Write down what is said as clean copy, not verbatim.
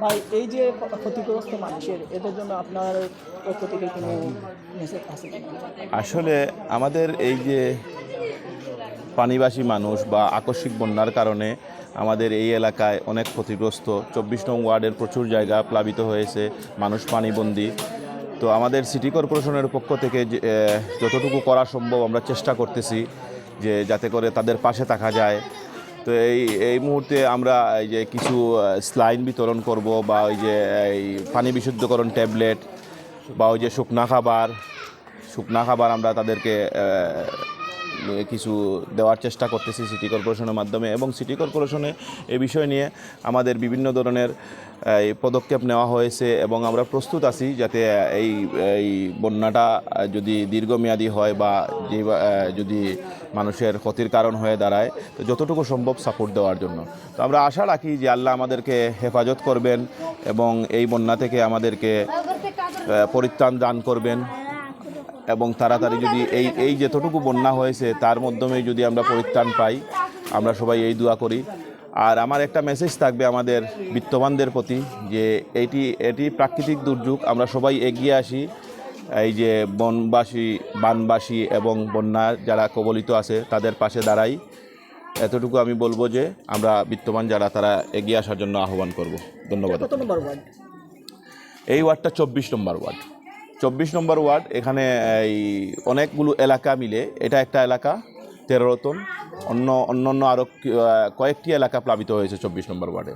ভাই এই যে ক্ষতিগ্রস্ত মানুষের এদের জন্য আপনার পক্ষ থেকে কোনো মেসেজ আছে কিনা? আসলে আমাদের এই যে পানিবাসী মানুষ বা আকস্মিক বন্যার কারণে আমাদের এই এলাকায় অনেক ক্ষতিগ্রস্ত। 24 নং ওয়ার্ডের প্রচুর জায়গা প্লাবিত হয়েছে, মানুষ পানিবন্দী। তো আমাদের সিটি কর্পোরেশনের পক্ষ থেকে যতটুকু করা সম্ভব আমরা চেষ্টা করতেছি যে যাতে করে তাদের পাশে থাকা যায়। তো এই মুহূর্তে আমরা এই যে কিছু স্লাইন বিতরণ করব, বা ওই যে এই পানি বিশুদ্ধকরণ ট্যাবলেট, বা ওই যে শুকনা খাবার আমরা তাদেরকে কিছু দেওয়ার চেষ্টা করতেছি সিটি কর্পোরেশনের মাধ্যমে। এবং সিটি কর্পোরেশনে এই বিষয় নিয়ে আমাদের বিভিন্ন ধরনের এই পদক্ষেপ নেওয়া হয়েছে, এবং আমরা প্রস্তুত আছি যাতে এই বন্যাটা যদি দীর্ঘমেয়াদী হয় বা যদি মানুষের ক্ষতির কারণ হয়ে দাঁড়ায়, তো যতটুকু সম্ভব সাপোর্ট দেওয়ার জন্য। তো আমরা আশা রাখি যে আল্লাহ আমাদেরকে হেফাজত করবেন এবং এই বন্যা থেকে আমাদেরকে পরিত্রাণ দান করবেন, এবং তাড়াতাড়ি যদি এই যতটুকু বন্যা হয়েছে তার মাধ্যমে যদি আমরা পরিত্রাণ পাই, আমরা সবাই এই দোয়া করি। আর আমার একটা মেসেজ থাকবে আমাদের বিত্তবানদের প্রতি, যে এটি প্রাকৃতিক দুর্যোগ, আমরা সবাই এগিয়ে আসি, এই যে বানবাসী এবং বন্যা যারা কবলিত আছে তাদের পাশে দাঁড়াই। এতটুকু আমি বলবো যে আমরা বিত্তবান যারা তারা এগিয়ে আসার জন্য আহ্বান করব। ধন্যবাদ। কত নম্বর ওয়ার্ড? এই ওয়ার্ডটা 24 নম্বর ওয়ার্ড। 24 নম্বর ওয়ার্ড, এখানে এই অনেকগুলো এলাকা মিলে এটা একটা এলাকা, 13 রতন, অন্য আরও কয়েকটি এলাকা প্লাবিত হয়েছে 24 নম্বর ওয়ার্ডে।